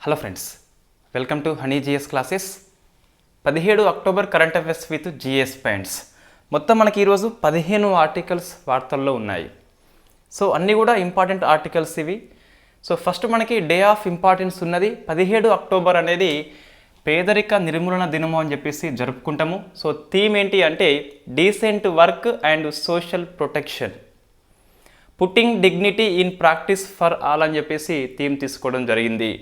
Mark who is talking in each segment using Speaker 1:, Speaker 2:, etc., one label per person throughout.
Speaker 1: Hello friends, welcome to honey GS classes. 17 October current affairs with GS points. మొత్తం మనకి ఈరోజు 15 articles వార్తల్లో ఉన్నాయి. సో అన్నీ కూడా ఇంపార్టెంట్ ఆర్టికల్స్ ఇవి. సో ఫస్ట్ మనకి డే ఆఫ్ ఇంపార్టెన్స్ ఉన్నది. 17 అక్టోబర్ అనేది పేదరిక నిర్మూలన దినము అని చెప్పేసి జరుపుకుంటాము. సో థీమ్ ఏంటి అంటే decent work and social protection, putting dignity in practice for all అని చెప్పేసి థీమ్ తీసుకోవడం జరిగింది.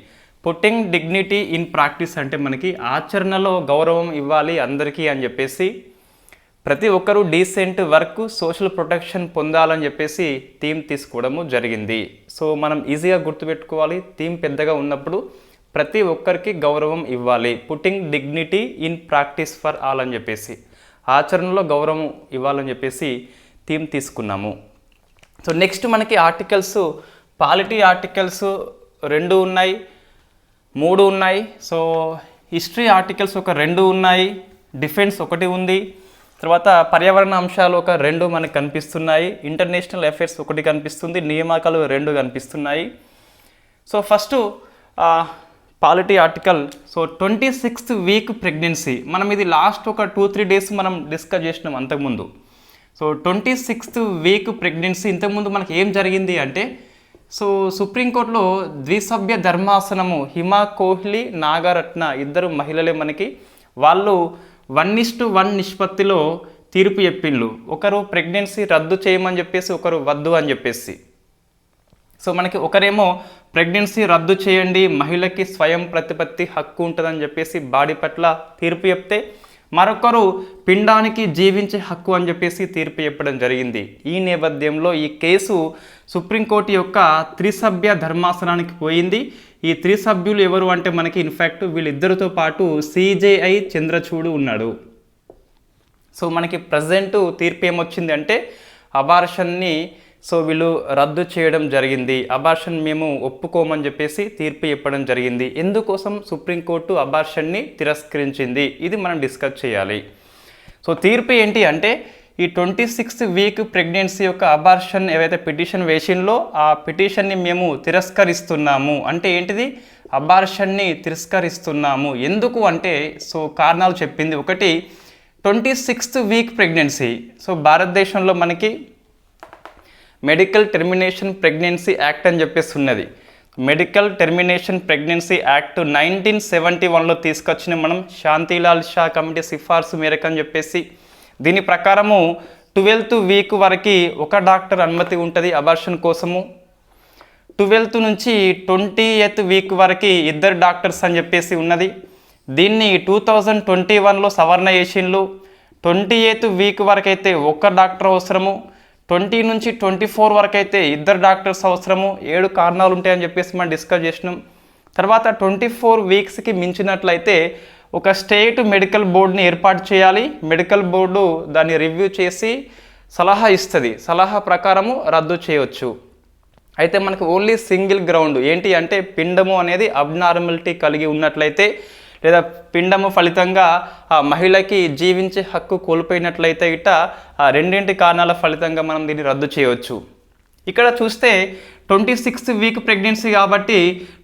Speaker 1: పుట్టింగ్ డిగ్నిటీ ఇన్ ప్రాక్టీస్ అంటే మనకి ఆచరణలో గౌరవం ఇవ్వాలి అందరికీ అని చెప్పేసి, ప్రతి ఒక్కరూ డీసెంట్ వర్క్ సోషల్ ప్రొటెక్షన్ పొందాలని చెప్పేసి థీమ్ తీసుకోవడము జరిగింది. సో మనం ఈజీగా గుర్తుపెట్టుకోవాలి, థీమ్ పెద్దగా ఉన్నప్పుడు ప్రతి ఒక్కరికి గౌరవం ఇవ్వాలి, putting dignity in practice for all అని చెప్పేసి ఆచరణలో గౌరవం ఇవ్వాలని చెప్పేసి థీమ్ తీసుకున్నాము. సో నెక్స్ట్ మనకి ఆర్టికల్స్ పాలిటీ ఆర్టికల్స్ 2 ఉన్నాయి, 3 ఉన్నాయి. సో హిస్టరీ ఆర్టికల్స్ ఒక 2 ఉన్నాయి, డిఫెన్స్ ఒకటి ఉంది, తర్వాత పర్యావరణ అంశాలు ఒక 2 మనకు కనిపిస్తున్నాయి, ఇంటర్నేషనల్ అఫైర్స్ ఒకటి కనిపిస్తుంది, నియామకాలు 2 కనిపిస్తున్నాయి. So first polity article. So 26th week pregnancy, మనం ఇది లాస్ట్ ఒక 2-3 డేస్ మనం డిస్కస్ చేసినాం అంతకుముందు. సో 26th వీక్ ప్రెగ్నెన్సీ, ఇంతకుముందు మనకి ఏం జరిగింది అంటే, సో సుప్రీంకోర్టులో ద్విసభ్య ధర్మాసనము హిమా కోహ్లీ, నాగరత్న ఇద్దరు మహిళలే మనకి, వాళ్ళు 1:1 నిష్పత్తిలో తీర్పు చెప్పిండ్రు. ఒకరు ప్రెగ్నెన్సీ రద్దు చేయమని చెప్పేసి, ఒకరు వద్దు అని చెప్పేసి. సో మనకి ఒకరేమో ప్రెగ్నెన్సీ రద్దు చేయండి, మహిళకి స్వయం ప్రతిపత్తి హక్కు ఉంటుందని చెప్పేసి బాడీ పట్ల తీర్పు చెప్తే, మరొకరు పిండానికి జీవించే హక్కు అని చెప్పేసి తీర్పు చెప్పడం జరిగింది. ఈ నేపథ్యంలో ఈ కేసు సుప్రీంకోర్టు యొక్క త్రిసభ్య ధర్మాసనానికి పోయింది. ఈ 3 సభ్యులు ఎవరు అంటే మనకి ఇన్ఫ్యాక్ట్ వీళ్ళిద్దరితో పాటు సిజేఐ చంద్రచూడ్ ఉన్నాడు. సో మనకి ప్రజెంట్ తీర్పు ఏమొచ్చింది అంటే అబార్షన్ని సో వీళ్ళు రద్దు చేయడం జరిగింది. అబార్షన్ మేము ఒప్పుకోమని చెప్పేసి తీర్పు చెప్పడం జరిగింది. ఎందుకోసం సుప్రీంకోర్టు అబార్షన్ని తిరస్కరించింది, ఇది మనం డిస్కస్ చేయాలి. సో తీర్పు ఏంటి అంటే, ఈ 26th వీక్ ప్రెగ్నెన్సీ యొక్క అబార్షన్ ఏవైతే పిటిషన్ వేసిందో ఆ పిటిషన్ని మేము తిరస్కరిస్తున్నాము. అంటే ఏంటిది, అబార్షన్ని తిరస్కరిస్తున్నాము. ఎందుకు అంటే, సో కారణాలు చెప్పింది. ఒకటి, 26th వీక్ ప్రెగ్నెన్సీ. సో భారతదేశంలో మనకి మెడికల్ టెర్మినేషన్ ప్రెగ్నెన్సీ యాక్ట్ అని చెప్పేసి ఉన్నది. మెడికల్ టెర్మినేషన్ ప్రెగ్నెన్సీ యాక్ట్ 1971లో తీసుకొచ్చిన మనం శాంతిలాల్ షా కమిటీ సిఫార్సు మేరకు అని చెప్పేసి, దీని ప్రకారము 12th వీక్ వరకు ఒక డాక్టర్ అనుమతి ఉంటుంది అబార్షన్ కోసము, 12th నుంచి 20th వీక్ వరకు 2 డాక్టర్స్ అని చెప్పేసి ఉన్నది. దీన్ని 2021లో సవరణ చేసిండ్రు. 28th వీక్ వరకు అయితే 1 డాక్టర్ అవసరము, 20 నుంచి 24 వరకు అయితే 2 డాక్టర్స్ అవసరము. 7 కారణాలు ఉంటాయని చెప్పేసి మనం డిస్కస్ చేసినాం. తర్వాత 24 వీక్స్కి మించినట్లయితే ఒక స్టేట్ మెడికల్ బోర్డుని ఏర్పాటు చేయాలి. మెడికల్ బోర్డు దాన్ని రివ్యూ చేసి సలహా ఇస్తుంది. సలహా ప్రకారము రద్దు చేయవచ్చు. అయితే మనకు ఓన్లీ సింగిల్ గ్రౌండ్ ఏంటి అంటే, పిండము అనేది అబ్నార్మాలిటీ కలిగి ఉన్నట్లయితే, లేదా పిండము ఫలితంగా ఆ మహిళకి జీవించే హక్కు కోల్పోయినట్లయితే ఇట ఆ 2 కారణాల ఫలితంగా మనం దీన్ని రద్దు చేయవచ్చు. ఇక్కడ చూస్తే 26th వీక్ ప్రెగ్నెన్సీ కాబట్టి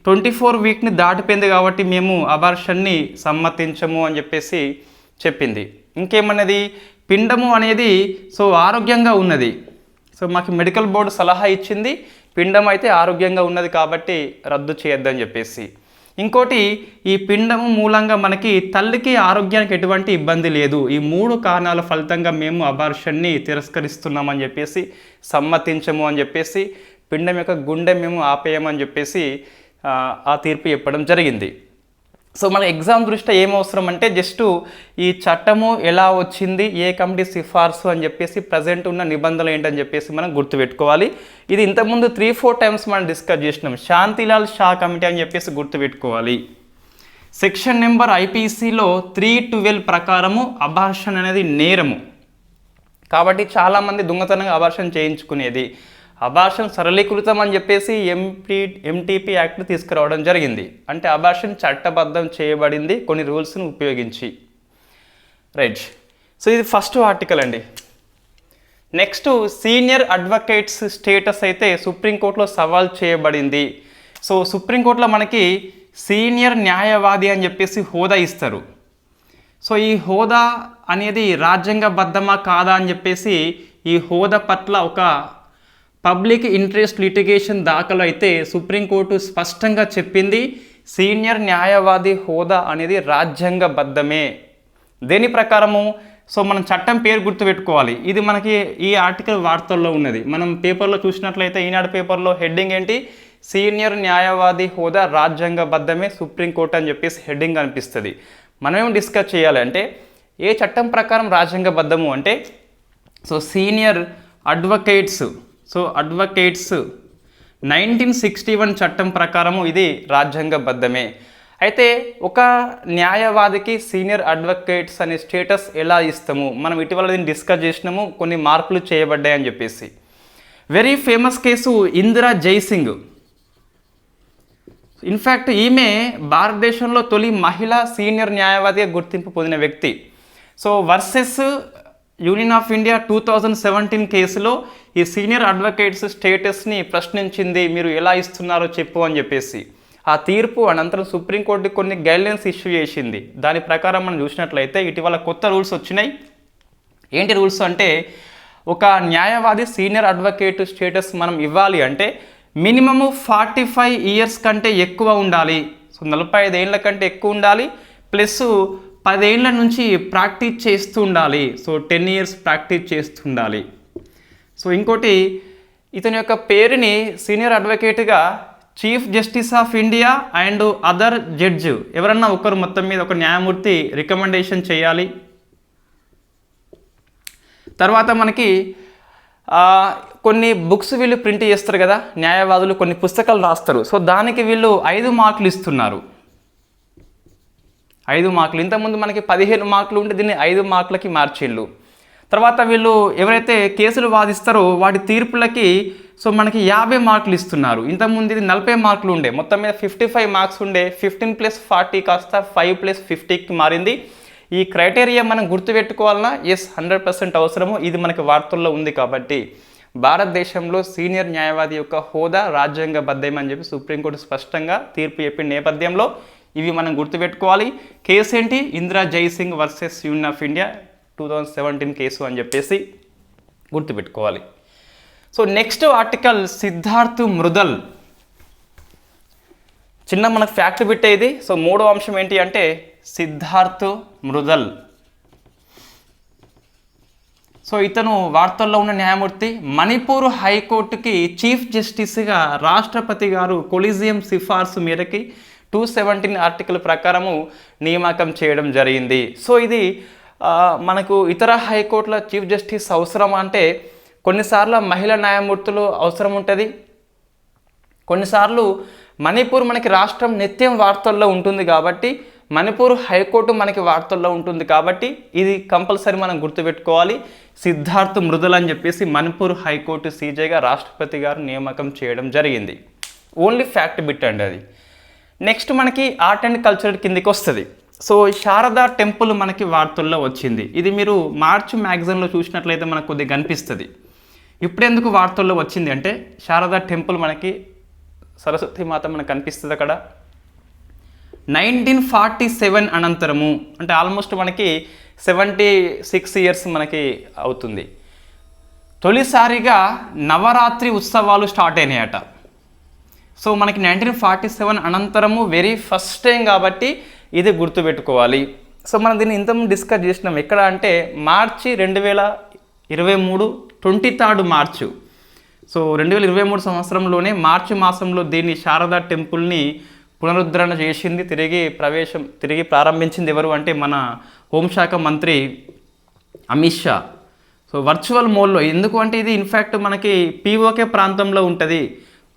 Speaker 1: 24 వీక్ని దాటిపోయింది కాబట్టి మేము అబార్షన్ని సమ్మతించము అని చెప్పేసి చెప్పింది. ఇంకేమన్నది, పిండము అనేది సో ఆరోగ్యంగా ఉన్నది. సో మాకు మెడికల్ బోర్డు సలహా ఇచ్చింది, పిండం అయితే ఆరోగ్యంగా ఉన్నది కాబట్టి రద్దు చేయొద్దని చెప్పేసి. ఇంకోటి, ఈ పిండము మూలంగా మనకి తల్లికి ఆరోగ్యానికి ఎటువంటి ఇబ్బంది లేదు. ఈ 3 కారణాల ఫలితంగా మేము అబార్షన్ని తిరస్కరిస్తున్నామని చెప్పేసి, సమ్మతించము అని చెప్పేసి, పిండం యొక్క గుండె మేము ఆపేయమని చెప్పేసి ఆ తీర్పు చెప్పడం జరిగింది. సో మన ఎగ్జామ్ దృష్ట్యా ఏమవసరం అంటే, జస్ట్ ఈ చట్టము ఎలా వచ్చింది, ఏ కమిటీ సిఫార్సు అని చెప్పేసి, ప్రజెంట్ ఉన్న నిబంధనలు ఏంటని చెప్పేసి మనం గుర్తుపెట్టుకోవాలి. ఇది ఇంతకుముందు 3-4 టైమ్స్ మనం డిస్కస్ చేసినాం. శాంతిలాల్ షా కమిటీ అని చెప్పేసి గుర్తుపెట్టుకోవాలి. సెక్షన్ నెంబర్ ఐపీసీలో 312 ప్రకారము అబార్షన్ అనేది నేరము కాబట్టి చాలామంది దొంగతనంగా అబార్షన్ చేయించుకునేది. అబార్షన్ సరళీకృతం అని చెప్పేసి ఎంటీపీ యాక్ట్ తీసుకురావడం జరిగింది. అంటే అబార్షన్ చట్టబద్ధం చేయబడింది కొన్ని రూల్స్ను ఉపయోగించి. రైట్. సో ఇది ఫస్ట్ ఆర్టికల్ అండి. నెక్స్ట్, సీనియర్ అడ్వకేట్స్ స్టేటస్ అయితే సుప్రీంకోర్టులో సవాల్ చేయబడింది. సో సుప్రీంకోర్టులో మనకి సీనియర్ న్యాయవాది అని చెప్పేసి హోదా ఇస్తారు. సో ఈ హోదా అనేది రాజ్యాంగబద్ధమా కాదా అని చెప్పేసి ఈ హోదా పట్ల ఒక పబ్లిక్ ఇంట్రెస్ట్ లిటిగేషన్ దాఖలు అయితే సుప్రీంకోర్టు స్పష్టంగా చెప్పింది సీనియర్ న్యాయవాది హోదా అనేది రాజ్యాంగబద్ధమే. దేని ప్రకారము? సో మనం చట్టం పేరు గుర్తుపెట్టుకోవాలి. ఇది మనకి ఈ ఆర్టికల్ వార్తల్లో ఉన్నది. మనం పేపర్లో చూసినట్లయితే ఈనాడు పేపర్లో హెడ్డింగ్ ఏంటి? సీనియర్ న్యాయవాది హోదా రాజ్యాంగబద్ధమే సుప్రీంకోర్టు అని చెప్పేసి హెడ్డింగ్ అనిపిస్తుంది. మనం ఏం డిస్కస్ చేయాలి అంటే ఏ చట్టం ప్రకారం రాజ్యాంగబద్ధము అంటే సో సీనియర్ అడ్వకేట్స్ 1961 చట్టం ప్రకారము ఇది రాజ్యాంగబద్ధమే. అయితే ఒక న్యాయవాదికి సీనియర్ అడ్వకేట్స్ అనే స్టేటస్ ఎలా ఇస్తాము? మనం ఇటీవల దీన్ని డిస్కస్ చేసినాము, కొన్ని మార్పులు చేయబడ్డాయని చెప్పేసి. Very famous case Indira Jaisingh. In fact ఈమె భారతదేశంలో తొలి మహిళా సీనియర్ న్యాయవాదిగా గుర్తింపు పొందిన వ్యక్తి. So versus union of India 2017 కేసులో ఈ సీనియర్ అడ్వకేట్స్ స్టేటస్ని ప్రశ్నించింది, మీరు ఎలా ఇస్తున్నారో చెప్పు అని చెప్పేసి. ఆ తీర్పు అనంతరం సుప్రీంకోర్టు కొన్ని గైడ్లైన్స్ ఇష్యూ చేసింది. దాని ప్రకారం మనం చూసినట్లయితే ఇటీవల కొత్త రూల్స్ వచ్చినాయి. ఏంటి రూల్స్ అంటే ఒక న్యాయవాది సీనియర్ అడ్వకేట్ స్టేటస్ మనం ఇవ్వాలి అంటే మినిమము 45 ఇయర్స్ కంటే ఎక్కువ ఉండాలి. సో 45 ఏళ్ళ కంటే ఎక్కువ ఉండాలి, ప్లస్ 10 ఏళ్ళ నుంచి ప్రాక్టీస్ చేస్తూ ఉండాలి. సో 10 ఇయర్స్ ప్రాక్టీస్ చేస్తూ ఉండాలి. సో ఇంకోటి, ఇతని యొక్క పేరుని సీనియర్ అడ్వకేట్గా chief justice of India and other judge ఎవరన్నా ఒకరు మొత్తం మీద ఒక న్యాయమూర్తి రికమెండేషన్ చేయాలి. తర్వాత మనకి కొన్ని బుక్స్ వీళ్ళు ప్రింట్ చేస్తారు కదా, న్యాయవాదులు కొన్ని పుస్తకాలు రాస్తారు. సో దానికి వీళ్ళు 5 మార్కులు ఇస్తున్నారు. 5 మార్కులు. ఇంతకుముందు మనకి 15 మార్కులు ఉంటే దీన్ని 5 మార్కులకి మార్చిళ్ళు. తర్వాత వీళ్ళు ఎవరైతే కేసులు వాదిస్తారో వాటి తీర్పులకి సో మనకి 50 మార్కులు ఇస్తున్నారు. ఇంతకుముందు ఇది 40 మార్కులు ఉండే, మొత్తం మీద 55 మార్క్స్ ఉండే. 15 + 40 కాస్త 5 + 50కి మారింది. ఈ క్రైటీరియా మనం గుర్తుపెట్టుకోవాలన్నా 100% అవసరము. ఇది మనకి వార్తల్లో ఉంది కాబట్టి భారతదేశంలో సీనియర్ న్యాయవాది యొక్క హోదా రాజ్యాంగబద్ధమని చెప్పి సుప్రీంకోర్టు స్పష్టంగా తీర్పు చెప్పిన నేపథ్యంలో ఇవి మనం గుర్తుపెట్టుకోవాలి. కేసు ఏంటి? Indira Jaising versus union of India 2017 case అని చెప్పేసి గుర్తుపెట్టుకోవాలి. So next article Siddharth Mridul. చిన్న మనకు ఫ్యాక్ట్ పెట్టేది. సో మూడో అంశం ఏంటి అంటే సిద్ధార్థ్ మృదల్. సో ఇతను వార్తల్లో ఉన్న న్యాయమూర్తి. మణిపూర్ హైకోర్టుకి చీఫ్ జస్టిస్గా రాష్ట్రపతి గారు కొలీజియం సిఫార్సు మేరకి 217 ఆర్టికల్ ప్రకారము నియామకం చేయడం జరిగింది. సో ఇది మనకు ఇతర హైకోర్టుల చీఫ్ జస్టిస్ అవసరం అంటే కొన్నిసార్లు మహిళా న్యాయమూర్తులు అవసరం ఉంటుంది, కొన్నిసార్లు మణిపూర్ మనకి రాష్ట్రం నిత్యం వార్తల్లో ఉంటుంది కాబట్టి మణిపూర్ హైకోర్టు మనకి వార్తల్లో ఉంటుంది కాబట్టి ఇది కంపల్సరీ మనం గుర్తుపెట్టుకోవాలి. సిద్ధార్థ్ మృదల్ అని చెప్పేసి మణిపూర్ హైకోర్టు సీజేగా రాష్ట్రపతి గారు నియామకం చేయడం జరిగింది. ఓన్లీ ఫ్యాక్ట్ బిట్ అండి అది. నెక్స్ట్ మనకి ఆర్ట్ అండ్ కల్చర్ కిందికి వస్తుంది. సో శారదా టెంపుల్ మనకి వార్తల్లో వచ్చింది. ఇది మీరు మార్చ్ మ్యాగజైన్లో చూసినట్లయితే మనకు కొద్దిగా కనిపిస్తుంది. ఇప్పుడెందుకు వార్తల్లో వచ్చింది అంటే శారదా టెంపుల్ మనకి సరస్వతి మాత మనకు కనిపిస్తుంది అక్కడ. 1947 అనంతరము అంటే ఆల్మోస్ట్ మనకి 76 ఇయర్స్ మనకి అవుతుంది. తొలిసారిగా నవరాత్రి ఉత్సవాలు స్టార్ట్ అయినాయట. సో మనకి 1947 అనంతరము వెరీ ఫస్ట్ టైం కాబట్టి ఇది గుర్తుపెట్టుకోవాలి. సో మనం దీన్ని ఇంతకుముందు డిస్కస్ చేసినాం. ఎక్కడ అంటే మార్చి 2023 23 మార్చు. సో 2023 సంవత్సరంలోనే మార్చి మాసంలో దీన్ని శారదా టెంపుల్ని పునరుద్ధరణ చేసింది, తిరిగి ప్రారంభించింది ఎవరు అంటే మన హోంశాఖ మంత్రి అమిత్ షా. సో వర్చువల్ మోడ్లో. ఎందుకు అంటే ఇది ఇన్ఫ్యాక్ట్ మనకి పీఓకే ప్రాంతంలో ఉంటుంది,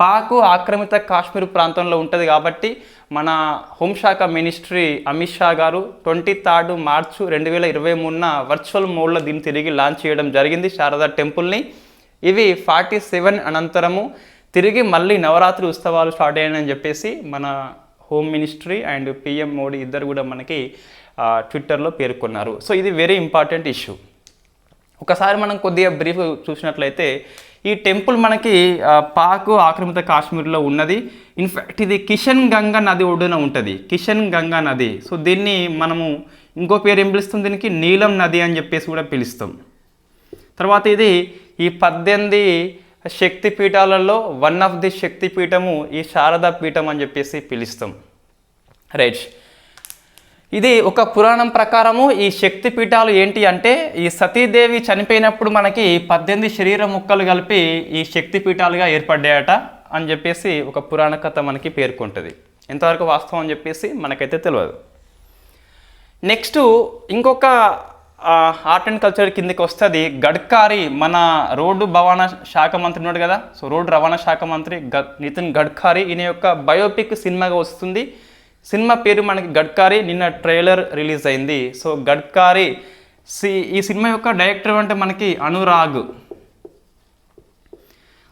Speaker 1: పాక్ ఆక్రమిత కాశ్మీర్ ప్రాంతంలో ఉంటుంది కాబట్టి మన హోంశాఖ మినిస్ట్రీ అమిత్ షా గారు 23 మార్చు 2023న వర్చువల్ మోడ్లో దీన్ని తిరిగి లాంచ్ చేయడం జరిగింది శారదా టెంపుల్ని. ఇవి 47 అనంతరము తిరిగి మళ్ళీ నవరాత్రి ఉత్సవాలు స్టార్ట్ అయ్యాయని చెప్పేసి మన home ministry and PM Modi ఇద్దరు కూడా మనకి ట్విట్టర్లో పేర్కొన్నారు. సో ఇది వెరీ ఇంపార్టెంట్ ఇష్యూ. ఒకసారి మనం కొద్దిగా బ్రీఫ్ చూసినట్లయితే ఈ టెంపుల్ మనకి పాక్ ఆక్రమిత కాశ్మీర్లో ఉన్నది. ఇన్ఫ్యాక్ట్ ఇది కిషన్ గంగా నది ఒడ్డున ఉంటుంది, కిషన్ గంగా నది. సో దీన్ని మనము ఇంకో పేరు ఏం పిలుస్తాం, దీనికి నీలం నది అని చెప్పేసి కూడా పిలుస్తాం. తర్వాత ఇది ఈ 18 శక్తి పీఠాలలో వన్ ఆఫ్ ది శక్తి పీఠము ఈ శారదా పీఠం అని చెప్పేసి పిలుస్తాం. రైట్, ఇది ఒక పురాణం ప్రకారము ఈ శక్తి పీఠాలు ఏంటి అంటే, ఈ సతీదేవి చనిపోయినప్పుడు మనకి 18 శరీర ముక్కలు కలిపి ఈ శక్తి పీఠాలుగా ఏర్పడ్డాయట అని చెప్పేసి ఒక పురాణ కథ మనకి పేర్కొంటుంది. ఎంతవరకు వాస్తవం అని చెప్పేసి మనకైతే తెలియదు. నెక్స్ట్ ఇంకొక ఆర్ట్ అండ్ కల్చర్ కిందకి వస్తుంది. గడ్కారీ, మన రోడ్డు రవాణా శాఖ మంత్రి ఉన్నాడు కదా, సో రోడ్డు రవాణా శాఖ మంత్రి నితిన్ గడ్కారీ, ఈయన యొక్క బయోపిక్ సినిమాగా వస్తుంది. సినిమా పేరు మనకి గడ్కారీ, నిన్న ట్రైలర్ రిలీజ్ అయింది. సో గడ్కారీ ఈ సినిమా యొక్క డైరెక్టర్ అంటే మనకి అనురాగ్.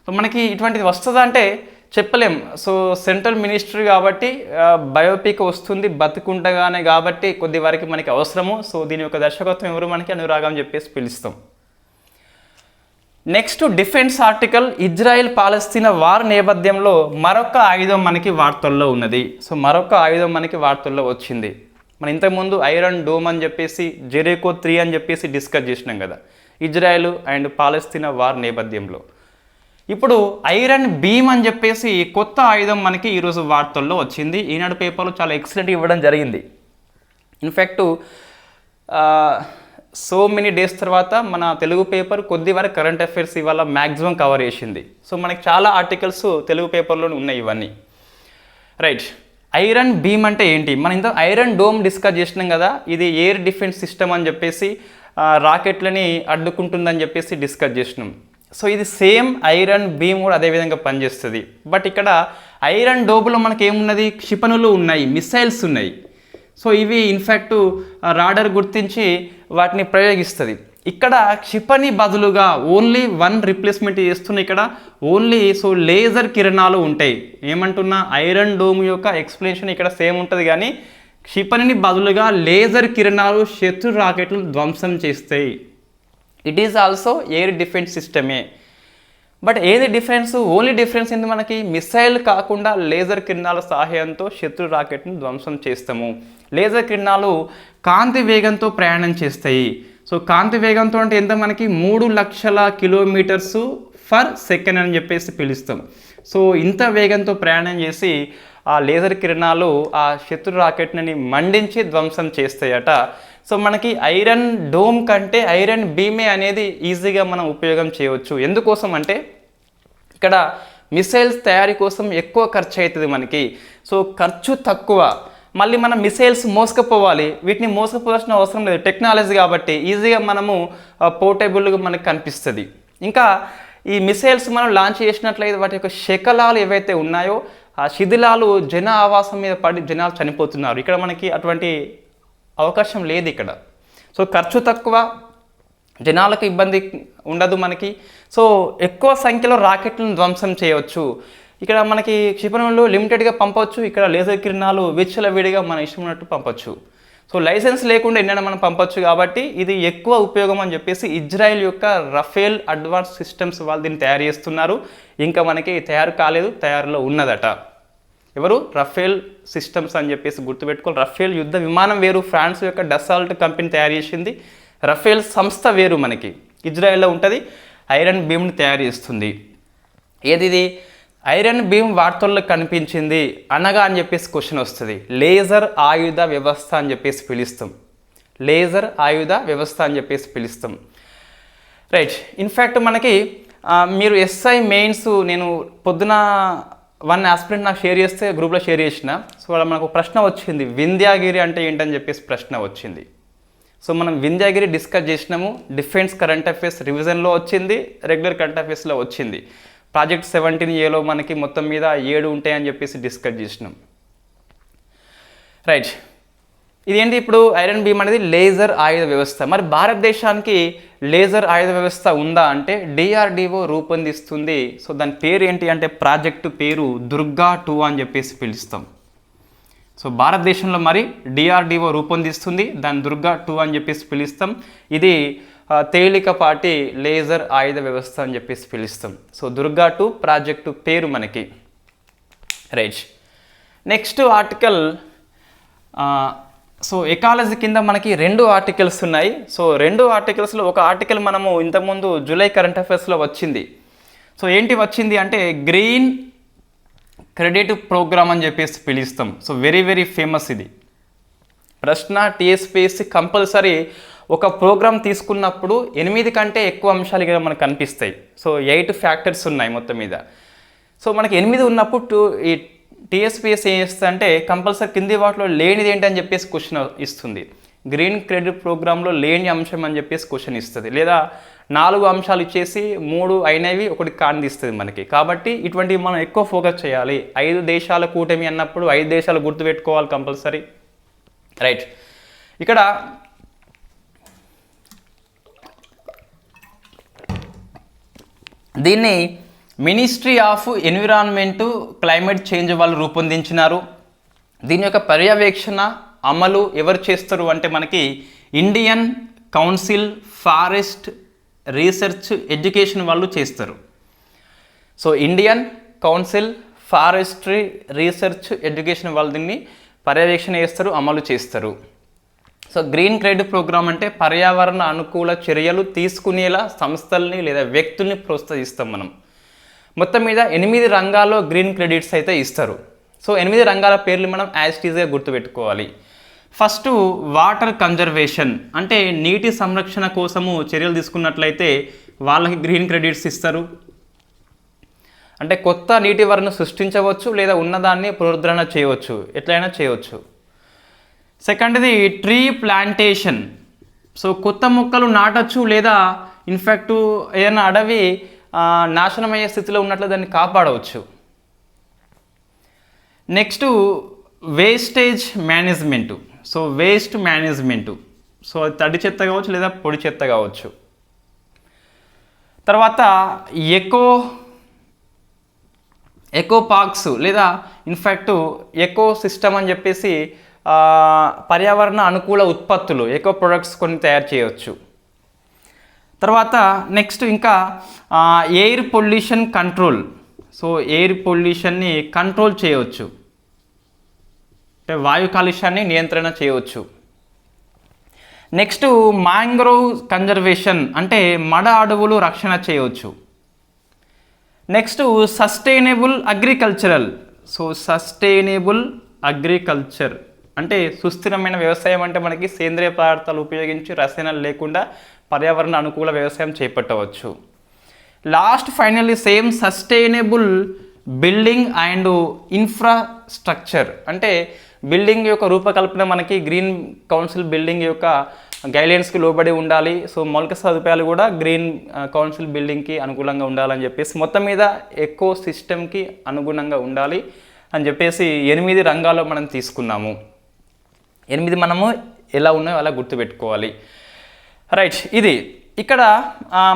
Speaker 1: సో మనకి ఇటువంటిది వస్తుందా అంటే చెప్పలేం. సో సెంట్రల్ మినిస్ట్రీ కాబట్టి బయోపిక్ వస్తుంది బతుకుండగానే కాబట్టి కొద్ది వరకు మనకి అవసరము. సో దీని యొక్క దర్శకత్వం ఎవరు, మనకి అనురాగ్ అని చెప్పేసి పిలుస్తాం. నెక్స్ట్ డిఫెన్స్ ఆర్టికల్, ఇజ్రాయెల్ పాలస్తీనా వార్ నేపథ్యంలో మరొక ఆయుధం మనకి వార్తల్లో ఉన్నది. సో మరొక ఆయుధం మనకి వార్తల్లో వచ్చింది. మనం ఇంతకుముందు ఐరన్ డోమ్ అని చెప్పేసి జెరికో 3 అని చెప్పేసి డిస్కస్ చేసినాం కదా, ఇజ్రాయెల్ అండ్ పాలస్తీనా వార్ నేపథ్యంలో. ఇప్పుడు ఐరన్ బీమ్ అని చెప్పేసి కొత్త ఆయుధం మనకి ఈరోజు వార్తల్లో వచ్చింది. ఈనాడు పేపర్లో చాలా ఎక్సలెంట్ ఇవ్వడం జరిగింది. ఇన్ఫ్యాక్ట్ సో మెనీ డేస్ తర్వాత మన తెలుగు పేపర్ కొద్ది వరకు కరెంట్ అఫైర్స్ ఇవాళ మ్యాక్సిమం కవర్ చేసింది. సో మనకి చాలా ఆర్టికల్స్ తెలుగు పేపర్లో ఉన్నాయి ఇవన్నీ. రైట్, ఐరన్ బీమ్ అంటే ఏంటి? మనం ఇంత ఐరన్ డోమ్ డిస్కస్ చేసినాం కదా, ఇది ఎయిర్ డిఫెన్స్ సిస్టమ్ అని చెప్పేసి రాకెట్లని అడ్డుకుంటుందని చెప్పేసి డిస్కస్ చేసినాం. సో ఇది సేమ్ ఐరన్ బీమ్ కూడా అదేవిధంగా పనిచేస్తుంది. బట్ ఇక్కడ ఐరన్ డోమ్లో మనకి ఏమున్నది, క్షిపణులు ఉన్నాయి, మిసైల్స్ ఉన్నాయి. సో ఇవి ఇన్ఫ్యాక్ట్ రాడర్ గుర్తించి వాటిని ప్రయోగిస్తుంది. ఇక్కడ క్షిపణి బదులుగా ఓన్లీ 1 రిప్లేస్మెంట్ చేస్తున్న ఇక్కడ ఓన్లీ సో లేజర్ కిరణాలు ఉంటాయి. ఏమంటున్నా, ఐరన్ డోమ్ యొక్క ఎక్స్ప్లెనేషన్ ఇక్కడ సేమ్ ఉంటుంది, కానీ క్షిపణిని బదులుగా లేజర్ కిరణాలు శత్రు రాకెట్లు ధ్వంసం చేస్తాయి. It is also air defence సిస్టమే. బట్ ఏది డిఫరెన్స్, ఓన్లీ డిఫరెన్స్ ఏంది మనకి, మిసైల్ కాకుండా లేజర్ కిరణాల సహాయంతో శత్రు రాకెట్ని ధ్వంసం చేస్తాము. లేజర్ కిరణాలు కాంతి వేగంతో ప్రయాణం చేస్తాయి. సో కాంతి వేగంతో అంటే ఎంత, మనకి 3,00,000 కిలోమీటర్స్ పర్ సెకండ్ అని చెప్పేసి పిలుస్తాం. సో ఇంత వేగంతో ప్రయాణం చేసి ఆ లేజర్ కిరణాలు ఆ శత్రు రాకెట్ని మండించి ధ్వంసం చేస్తాయట. సో మనకి ఐరన్ డోమ్ కంటే ఐరన్ బీమే అనేది ఈజీగా మనం ఉపయోగం చేయవచ్చు. ఎందుకోసం అంటే ఇక్కడ మిసైల్స్ తయారీ కోసం ఎక్కువ ఖర్చు అవుతుంది మనకి. సో ఖర్చు తక్కువ, మళ్ళీ మనం మిసైల్స్ మోసుకుపోవాలి, వీటిని మోసుకుపోవాల్సిన అవసరం లేదు, టెక్నాలజీ కాబట్టి ఈజీగా మనము పోర్టబుల్గా మనకు కనిపిస్తుంది. ఇంకా ఈ మిసైల్స్ మనం లాంచ్ చేసినట్లయితే వాటి యొక్క శకలాలు ఏవైతే ఉన్నాయో ఆ శిథిలాలు జన ఆవాసం మీద పడి జనాలు చనిపోతున్నారు. ఇక్కడ మనకి అటువంటి అవకాశం లేదు ఇక్కడ. సో ఖర్చు తక్కువ, జనాలకు ఇబ్బంది ఉండదు మనకి. సో ఎక్కువ సంఖ్యలో రాకెట్లను ధ్వంసం చేయవచ్చు. ఇక్కడ మనకి క్షిపణులు లిమిటెడ్గా పంపవచ్చు, ఇక్కడ లేజర్ కిరణాలు విచ్చలవిడిగా మన ఇష్టం ఉన్నట్టు పంపవచ్చు. సో లైసెన్స్ లేకుండా ఎన్నైనా మనం పంపొచ్చు కాబట్టి ఇది ఎక్కువ ఉపయోగం అని చెప్పేసి ఇజ్రాయెల్ యొక్క రఫేల్ అడ్వాన్స్ సిస్టమ్స్ వాళ్ళు దీన్ని తయారు చేస్తున్నారు. ఇంకా మనకి తయారు కాలేదు, తయారులో ఉన్నదట. ఎవరు? రఫేల్ సిస్టమ్స్ అని చెప్పేసి గుర్తుపెట్టుకోవాలి. రఫేల్ యుద్ధ విమానం వేరు, ఫ్రాన్స్ యొక్క డసాల్ట్ కంపెనీ తయారు చేసింది. రఫేల్ సంస్థ వేరు, మనకి ఇజ్రాయెల్లో ఉంటుంది, ఐరన్ బీమ్ని తయారు చేస్తుంది. ఏది ఐరన్ బీమ్ వార్తల్లో కనిపించింది అనగా అని చెప్పేసి క్వశ్చన్ వస్తుంది. లేజర్ ఆయుధ వ్యవస్థ అని చెప్పేసి పిలుస్తాం. లేజర్ ఆయుధ వ్యవస్థ అని చెప్పేసి పిలుస్తాం. రైట్, ఇన్ఫ్యాక్ట్ మనకి మీరు ఎస్ఐ మెయిన్స్ నేను పొద్దున 1 ఆస్పిరెంట్ నాకు షేర్ చేస్తే గ్రూప్లో షేర్ చేసిన. సో మనకు ప్రశ్న వచ్చింది, వింధ్యాగిరి అంటే ఏంటని చెప్పేసి ప్రశ్న వచ్చింది. సో మనం వింధ్యాగిరి డిస్కస్ చేసినాము, డిఫెన్స్ కరెంట్ అఫైర్స్ రివిజన్లో వచ్చింది, రెగ్యులర్ కరెంట్ అఫైర్స్లో వచ్చింది. ప్రాజెక్ట్ 17Aలో మనకి మొత్తం మీద 7 ఉంటాయని చెప్పేసి డిస్కస్ చేసినాం. రైట్, ఇదేంటి ఇప్పుడు ఐరన్ బీమ్ అనేది లేజర్ ఆయుధ వ్యవస్థ. మరి భారతదేశానికి లేజర్ ఆయుధ వ్యవస్థ ఉందా అంటే DRDO రూపొందిస్తుంది. సో దాని పేరు ఏంటి అంటే ప్రాజెక్టు పేరు దుర్గా 2 అని చెప్పేసి పిలుస్తాం. సో భారతదేశంలో మరి DRDO రూపొందిస్తుంది, దాని దుర్గా 2 అని చెప్పేసి పిలుస్తాం. ఇది తేలికపాటి లేజర్ ఆయుధ వ్యవస్థ అని చెప్పేసి పిలుస్తాం. సో దుర్గా 2 ప్రాజెక్టు పేరు మనకి. Right, next article. So ecology కింద మనకి 2 ఆర్టికల్స్ ఉన్నాయి. సో 2 ఆర్టికల్స్లో ఒక ఆర్టికల్ మనము ఇంతకుముందు జూలై కరెంట్ అఫైర్స్లో వచ్చింది. సో ఏంటి వచ్చింది అంటే గ్రీన్ క్రెడిట్ ప్రోగ్రామ్ అని చెప్పేసి పిలుస్తాం. సో వెరీ వెరీ ఫేమస్ ఇది ప్రశ్న. టీఎస్పీఎస్సీ కంపల్సరీ ఒక ప్రోగ్రామ్ తీసుకున్నప్పుడు 8 కంటే ఎక్కువ అంశాలు ఇక్కడ మనకు కనిపిస్తాయి. సో 8 ఫ్యాక్టర్స్ ఉన్నాయి మొత్తం మీద. సో మనకి 8 ఉన్నప్పుడు ఈ టీఎస్పీఎస్సీ ఏం చేస్తుంది అంటే కంపల్సరీ కింది వాటిలో లేనిది ఏంటి అని చెప్పేసి క్వశ్చన్ ఇస్తుంది. గ్రీన్ క్రెడిట్ ప్రోగ్రాంలో లేని అంశం అని చెప్పేసి క్వశ్చన్ ఇస్తుంది, లేదా 4 అంశాలు ఇచ్చేసి 3 అయినవి 1 కానిది ఇస్తుంది మనకి. కాబట్టి ఇటువంటివి మనం ఎక్కువ ఫోకస్ చేయాలి. 5 దేశాల కూటమి అన్నప్పుడు 5 దేశాలు గుర్తుపెట్టుకోవాలి కంపల్సరీ. రైట్, ఇక్కడ దీన్ని ministry of environment climate change వాళ్ళు రూపొందించినారు. దీని యొక్క పర్యవేక్షణ అమలు ఎవరు చేస్తారు అంటే మనకి Indian council forest research education వాళ్ళు చేస్తారు. So Indian council forestry research education వాళ్ళు దీన్ని పర్యవేక్షణ చేస్తారు, అమలు చేస్తారు. సో గ్రీన్ క్రెడిట్ ప్రోగ్రామ్ అంటే పర్యావరణ అనుకూల చర్యలు తీసుకునేలా సంస్థల్ని లేదా వ్యక్తుల్ని ప్రోత్సహిస్తాం మనం. మొత్తం మీద 8 రంగాల్లో గ్రీన్ క్రెడిట్స్ అయితే ఇస్తారు. సో 8 రంగాల పేర్లు మనం యాజ్ ఇట్ ఈజ్గా గుర్తుపెట్టుకోవాలి. ఫస్ట్ వాటర్ కన్జర్వేషన్ అంటే నీటి సంరక్షణ కోసము చర్యలు తీసుకున్నట్లయితే వాళ్ళకి గ్రీన్ క్రెడిట్స్ ఇస్తారు. అంటే కొత్త నీటి వనరును సృష్టించవచ్చు లేదా ఉన్నదాన్ని పునరుద్ధరణ చేయవచ్చు, ఎట్లయినా చేయవచ్చు. సెకండ్ది ట్రీ ప్లాంటేషన్. సో కొత్త మొక్కలు నాటచ్చు లేదా ఇన్ఫ్యాక్ట్ ఏదైనా అడవి నాశనమయ్యే స్థితిలో ఉన్నట్లు దాన్ని కాపాడవచ్చు. Next wastage management. So waste management, so తడి చెత్త కావచ్చు లేదా పొడి చెత్త కావచ్చు. తర్వాత ఎకో పార్క్స్ లేదా ఇన్ఫ్యాక్ట్ ఎకో సిస్టమ్ అని చెప్పేసి పర్యావరణ అనుకూల ఉత్పత్తులు ఎకో ప్రొడక్ట్స్ కొన్ని తయారు చేయవచ్చు. తర్వాత నెక్స్ట్ ఇంకా air pollution control. So air పొల్యూషన్ని కంట్రోల్ చేయవచ్చు, అంటే వాయు కాలుష్యాన్ని నియంత్రణ చేయవచ్చు. నెక్స్ట్ మ్యాంగ్రోవ్ కన్జర్వేషన్ అంటే మడ అడవులు రక్షణ చేయవచ్చు. Next sustainable agricultural. So sustainable agriculture అంటే సుస్థిరమైన వ్యవసాయం, అంటే మనకి సేంద్రియ పదార్థాలు ఉపయోగించి రసాయనాలు లేకుండా పర్యావరణ అనుకూల వ్యవసాయం చేపట్టవచ్చు. Last finally same sustainable building and infrastructure అంటే బిల్డింగ్ యొక్క రూపకల్పన మనకి గ్రీన్ కౌన్సిల్ బిల్డింగ్ యొక్క గైడ్లైన్స్కి లోబడి ఉండాలి. సో మౌలిక సదుపాయాలు కూడా గ్రీన్ కౌన్సిల్ బిల్డింగ్కి అనుకూలంగా ఉండాలని చెప్పేసి మొత్తం మీద ఎకో సిస్టమ్కి అనుగుణంగా ఉండాలి అని చెప్పేసి 8 రంగాల్లో మనం తీసుకున్నాము. 8 మనము ఎలా ఉన్నాయో అలా గుర్తుపెట్టుకోవాలి. రైట్, ఇది ఇక్కడ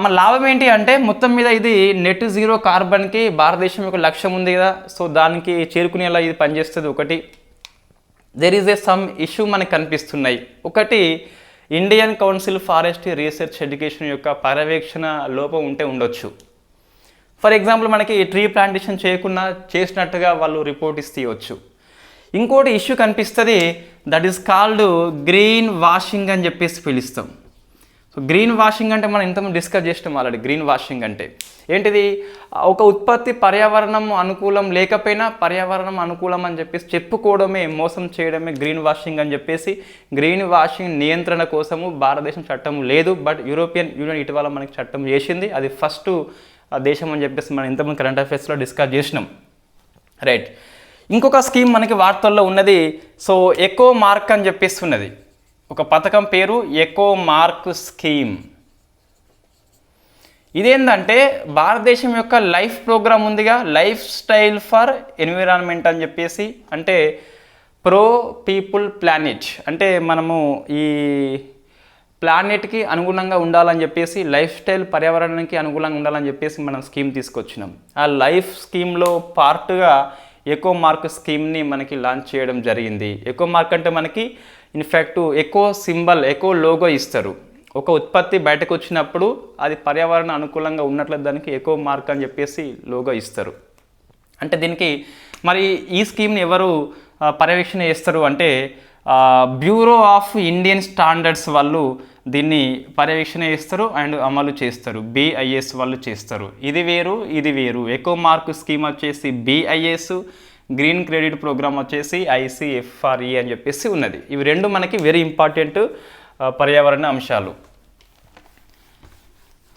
Speaker 1: మన లాభం ఏంటి అంటే మొత్తం మీద ఇది నెట్ జీరో కార్బన్కి భారతదేశం యొక్క లక్ష్యం ఉంది కదా. సో దానికి చేరుకునేలా ఇది పనిచేస్తుంది. ఒకటి దెర్ ఈజ్ సమ్ ఇష్యూ మనకు కనిపిస్తున్నాయి. ఒకటి Indian council forest research education యొక్క పర్యవేక్షణ లోపం ఉంటే ఉండొచ్చు. ఫర్ ఎగ్జాంపుల్ మనకి ట్రీ ప్లాంటేషన్ చేయకుండా చేసినట్టుగా వాళ్ళు రిపోర్ట్ ఇవ్వచ్చు. ఇంకోటి ఇష్యూ కనిపిస్తుంది, that is called green washing అని చెప్పేసి పిలుస్తాం. సో గ్రీన్ వాషింగ్ అంటే మనం ఇంతకుముందు డిస్కస్ చేసినాం ఆల్రెడీ. గ్రీన్ వాషింగ్ అంటే ఏంటిది? ఒక ఉత్పత్తి పర్యావరణం అనుకూలం లేకపోయినా పర్యావరణం అనుకూలం అని చెప్పేసి చెప్పుకోవడమే, మోసం చేయడమే గ్రీన్ వాషింగ్ అని చెప్పేసి. గ్రీన్ వాషింగ్ నియంత్రణ కోసము భారతదేశం చట్టం లేదు, బట్ యూరోపియన్ యూనియన్ ఇటీవల మనకి చట్టం చేసింది. అది ఫస్ట్ దేశం అని చెప్పేసి మనం ఇంతకుముందు కరెంట్ అఫైర్స్లో డిస్కస్ చేసినాం. రైట్, ఇంకొక స్కీమ్ మనకి వార్తల్లో ఉన్నది. సో ఎకో మార్క్ అని చెప్పేసి ఉన్నది. ఒక పథకం పేరు ఎకో మార్క్ స్కీమ్. ఇదేంటంటే భారతదేశం యొక్క లైఫ్ ప్రోగ్రామ్ ఉందిగా, లైఫ్ స్టైల్ ఫర్ ఎన్విరాన్మెంట్ అని చెప్పేసి. అంటే ప్రో పీపుల్ ప్లానెట్, అంటే మనము ఈ ప్లానెట్కి అనుగుణంగా ఉండాలని చెప్పేసి, లైఫ్ స్టైల్ పర్యావరణానికి అనుగుణంగా ఉండాలని చెప్పేసి మనం స్కీమ్ తీసుకొచ్చినాం. ఆ లైఫ్ స్కీమ్లో పార్ట్గా ఎకో మార్క్ స్కీమ్ని మనకి లాంచ్ చేయడం జరిగింది. ఎకో మార్క్ అంటే మనకి in fact eco symbol, eco logo ఇస్తారు. ఒక ఉత్పత్తి బయటకు వచ్చినప్పుడు అది పర్యావరణ అనుకూలంగా ఉన్నట్లు దానికి ఎకో మార్క్ అని చెప్పేసి లోగో ఇస్తారు. అంటే దీనికి మరి ఈ స్కీమ్ని ఎవరు పర్యవేక్షణ చేస్తారు అంటే బ్యూరో ఆఫ్ ఇండియన్ స్టాండర్డ్స్ వాళ్ళు దీన్ని పర్యవేక్షణ చేస్తారు అండ్ అమలు చేస్తారు. BIS వాళ్ళు చేస్తారు. ఇది వేరు. ఎకో మార్క్ స్కీమ్ వచ్చేసి BIS, గ్రీన్ క్రెడిట్ ప్రోగ్రామ్ వచ్చేసి ICFRE అని చెప్పేసి ఉన్నది. ఇవి రెండు మనకి వెరీ ఇంపార్టెంట్ పర్యావరణ అంశాలు.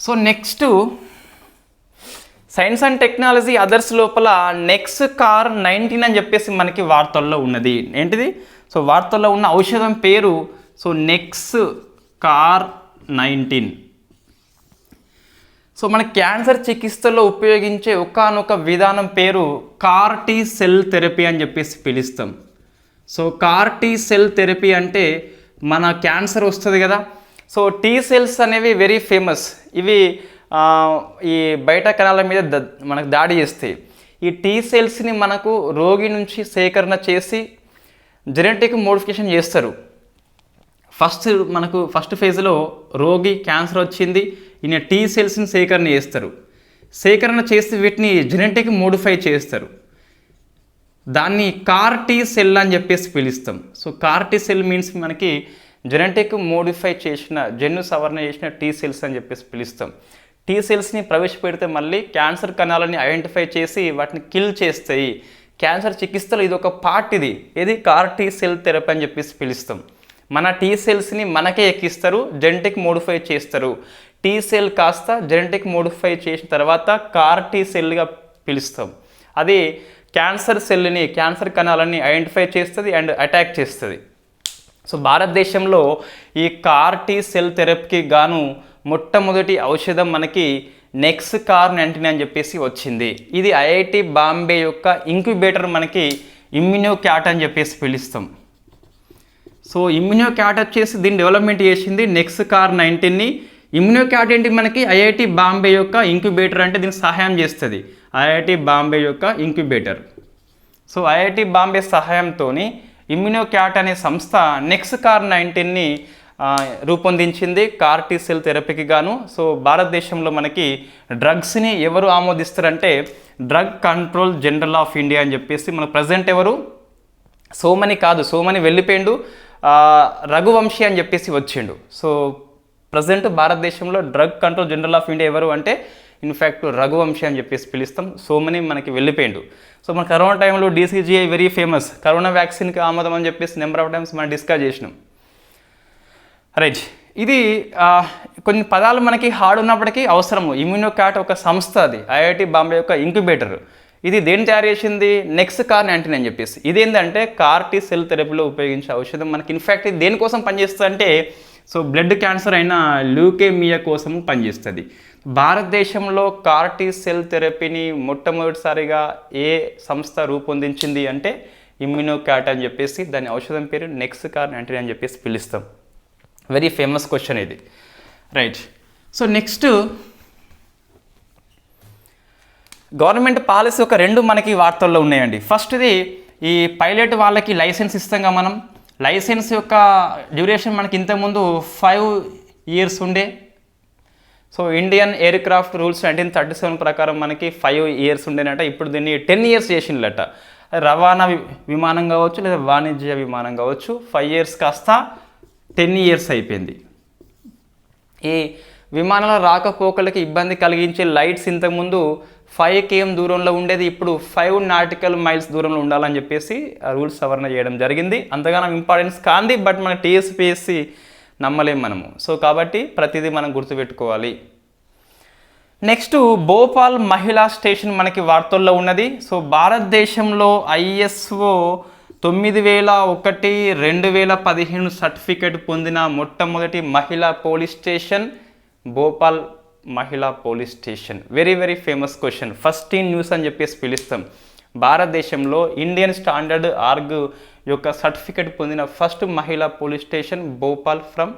Speaker 1: So next science and technology others లోపల నెక్స్ కార్ 19 అని చెప్పేసి మనకి వార్తల్లో ఉన్నది. ఏంటిది? సో వార్తల్లో ఉన్న ఔషధం పేరు సో నెక్స్ కార్ 19. సో మన క్యాన్సర్ చికిత్సలో ఉపయోగించే ఒకానొక విధానం పేరు CAR-T సెల్ థెరపీ అని చెప్పేసి పిలుస్తాం. సో CAR-T సెల్ థెరపీ అంటే మన క్యాన్సర్ వస్తుంది కదా, సో T సెల్స్ అనేవి వెరీ ఫేమస్. ఇవి ఈ బయట కణాల మీద మనకు దాడి చేస్తాయి. ఈ T సెల్స్ని మనకు రోగి నుంచి సేకరణ చేసి జెనెటిక్ మోడిఫికేషన్ చేస్తారు. ఫస్ట్ ఫేజ్లో రోగి క్యాన్సర్ వచ్చింది, ఈయన T సెల్స్ని సేకరణ చేస్తారు. సేకరణ చేసి వీటిని జెనెటిక్ మోడిఫై చేస్తారు. దాన్ని CAR-T సెల్ అని చెప్పేసి పిలుస్తాం. సో CAR-T సెల్ మీన్స్ మనకి జెనెటిక్ మోడిఫై చేసిన జన్యు సవరణ చేసిన T సెల్స్ అని చెప్పేసి పిలుస్తాం. T సెల్స్ని ప్రవేశపెడితే మళ్ళీ క్యాన్సర్ కణాలని ఐడెంటిఫై చేసి వాటిని కిల్ చేస్తాయి. క్యాన్సర్ చికిత్సలో ఇది ఒక పార్ట్. ఇది CAR-T సెల్ థెరపీ అని చెప్పేసి పిలుస్తాం. మన T సెల్స్ని మనకే ఎక్కిస్తారు, జెనెటిక్ మోడిఫై చేస్తారు. T సెల్ కాస్త జెనెటిక్ మోడిఫై చేసిన తర్వాత CAR-T సెల్గా పిలుస్తాం. అది క్యాన్సర్ కణాలని ఐడెంటిఫై చేస్తుంది అండ్ అటాక్ చేస్తుంది. సో భారతదేశంలో ఈ CAR-T సెల్ థెరపీకి గాను మొట్టమొదటి ఔషధం మనకి నెక్స్ కార్ 19 అని చెప్పేసి వచ్చింది. ఇది IIT బాంబే యొక్క ఇంక్యుబేటర్ మనకి ఇమ్యూనోక్యాట్ అని చెప్పేసి పిలుస్తాం. సో ఇమ్యూనోక్యాట్ వచ్చేసి దీన్ని డెవలప్మెంట్ చేసింది నెక్స్ కార్ 19ని. ఇమ్యూనోక్యాట్ ఏంటి? మనకి IIT బాంబే యొక్క ఇంక్యుబేటర్, అంటే దీనికి సహాయం చేస్తుంది IIT బాంబే యొక్క ఇంక్యుబేటర్. సో IIT బాంబే సహాయంతో ఇమ్యూనోక్యాట్ అనే సంస్థ నెక్స్ కార్ 19ని రూపొందించింది CAR-T సెల్ థెరపీకి గాను. సో భారతదేశంలో మనకి డ్రగ్స్ని ఎవరు ఆమోదిస్తారంటే drug control general of India అని చెప్పేసి. మన ప్రజెంట్ ఎవరు? సోమని వెళ్ళిపోయిండు, రఘువంశీ అని చెప్పేసి వచ్చిండు. సో ప్రజెంట్ భారతదేశంలో drug control general of India ఎవరు అంటే ఇన్ఫ్యాక్ట్ రఘువంశీ అని చెప్పేసి పిలుస్తాం. సోమని మనకి వెళ్ళిపోయిండు. సో మన కరోనా టైంలో DCGI వెరీ ఫేమస్. కరోనా వ్యాక్సిన్కి ఆమోదం అని చెప్పేసి నెంబర్ ఆఫ్ టైమ్స్ మనం డిస్కస్ చేసినాం. రైట్, ఇది కొన్ని పదాలు మనకి హార్డ్ ఉన్నప్పటికీ అవసరము. ఇమ్యూనోక్యాట్ ఒక సంస్థ, అది IIT బాంబే యొక్క ఇంక్యుబేటర్. ఇది దేన్ని తయారు చేసింది? నెక్స్ కార్ 19 అని చెప్పేసి. ఇదేంటంటే CAR-T సెల్ థెరపీలో ఉపయోగించే ఔషధం. మనకి ఇన్ఫ్యాక్ట్ ఇది దేనికోసం పనిచేస్తుంది అంటే సో బ్లడ్ క్యాన్సర్ అయిన ల్యూకేమియా కోసం పనిచేస్తుంది. భారతదేశంలో CAR-T సెల్ థెరపీని మొట్టమొదటిసారిగా ఏ సంస్థ రూపొందించింది అంటే ఇమ్యూనోక్యాట్ అని చెప్పేసి. దాని ఔషధం పేరు నెక్స్ కార్ 19 అని చెప్పేసి పిలుస్తాం. వెరీ ఫేమస్ క్వశ్చన్ ఇది. Right, so next government policy ఒక రెండు మనకి వార్తల్లో ఉన్నాయండి. ఫస్ట్ది ఈ పైలట్ వాళ్ళకి లైసెన్స్ ఇస్తాంగా మనం. లైసెన్స్ యొక్క డ్యూరేషన్ మనకి ఇంతకుముందు 5 years ఉండే. So Indian air craft rules 1937 ప్రకారం మనకి 5 years ఉండేనట. ఇప్పుడు దీన్ని 10 years చేసిందట. రవాణా విమానం కావచ్చు లేదా వాణిజ్య విమానం కావచ్చు. 5 years కాస్త 10 years అయిపోయింది. ఈ విమానాల రాకపోకలకి ఇబ్బంది కలిగించే లైట్స్ ఇంతకుముందు 5 km దూరంలో ఉండేది, ఇప్పుడు 5 nautical miles దూరంలో ఉండాలని చెప్పేసి రూల్స్ సవరణ చేయడం జరిగింది. అంతగానో ఇంపార్టెన్స్ కాంది, బట్ మన TSPSC నమ్మలేం మనము. సో కాబట్టి ప్రతిదీ మనం గుర్తుపెట్టుకోవాలి. నెక్స్ట్ భోపాల్ మహిళా స్టేషన్ మనకి వార్తల్లో ఉన్నది. సో భారతదేశంలో ISO 9001/2015 సర్టిఫికేట్ పొందిన మొట్టమొదటి మహిళా పోలీస్ స్టేషన్ భోపాల్ మహిళా police station. Very very famous question. First in news అని చెప్పేసి పిలుస్తాం. భారతదేశంలో ఇండియన్ స్టాండర్డ్ ఆర్గ్ యొక్క సర్టిఫికేట్ పొందిన ఫస్ట్ మహిళా police station Bhopal from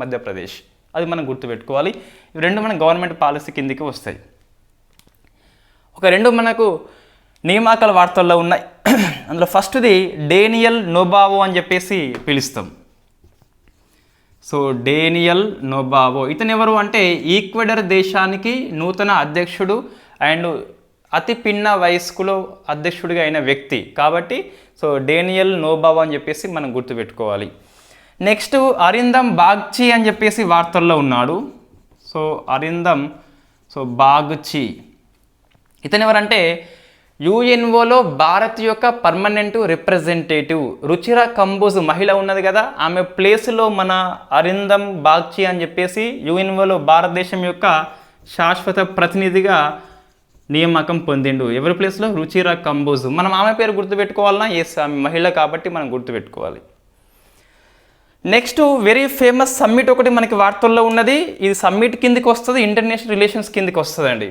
Speaker 1: Madhya Pradesh. అది మనం గుర్తుపెట్టుకోవాలి. ఇవి రెండు మన గవర్నమెంట్ పాలసీ కిందికి వస్తాయి. ఒక రెండు మనకు నియామకాల వార్తల్లో ఉన్నాయి. అందులో ఫస్ట్ది డేనియల్ నోబావో అని చెప్పేసి పిలుస్తాం. సో డేనియల్ నోబావో ఇతను ఎవరు అంటే ఈక్వెడర్ దేశానికి నూతన అధ్యక్షుడు అండ్ అతి పిన్న వయస్కులో అధ్యక్షుడిగా అయిన వ్యక్తి కాబట్టి సో డేనియల్ నోబావో అని చెప్పేసి మనం గుర్తుపెట్టుకోవాలి. నెక్స్ట్ అరిందమ్ బాగ్చి అని చెప్పేసి వార్తల్లో ఉన్నాడు. సో అరిందమ్ బాగ్చి ఇతను ఎవరంటే యుఎన్ఓలో భారత్ యొక్క పర్మనెంట్ రిప్రజెంటేటివ్ రుచిరా కంబోజ్ మహిళ ఉన్నది కదా, ఆమె ప్లేస్లో మన అరిందమ్ బాగ్చి అని చెప్పేసి యుఎన్ఓలో భారతదేశం యొక్క శాశ్వత ప్రతినిధిగా నియామకం పొందిండు. ఎవరి ప్లేస్లో? రుచిరా కంబోజ్. మనం ఆమె పేరు గుర్తుపెట్టుకోవాలన్నా? ఎస్, ఆమె మహిళ కాబట్టి మనం గుర్తుపెట్టుకోవాలి. నెక్స్ట్ వెరీ ఫేమస్ సమ్మిట్ ఒకటి మనకి వార్తల్లో ఉన్నది. ఇది సమ్మిట్ కిందికి వస్తుంది, ఇంటర్నేషనల్ రిలేషన్స్ కిందికి వస్తుందండి.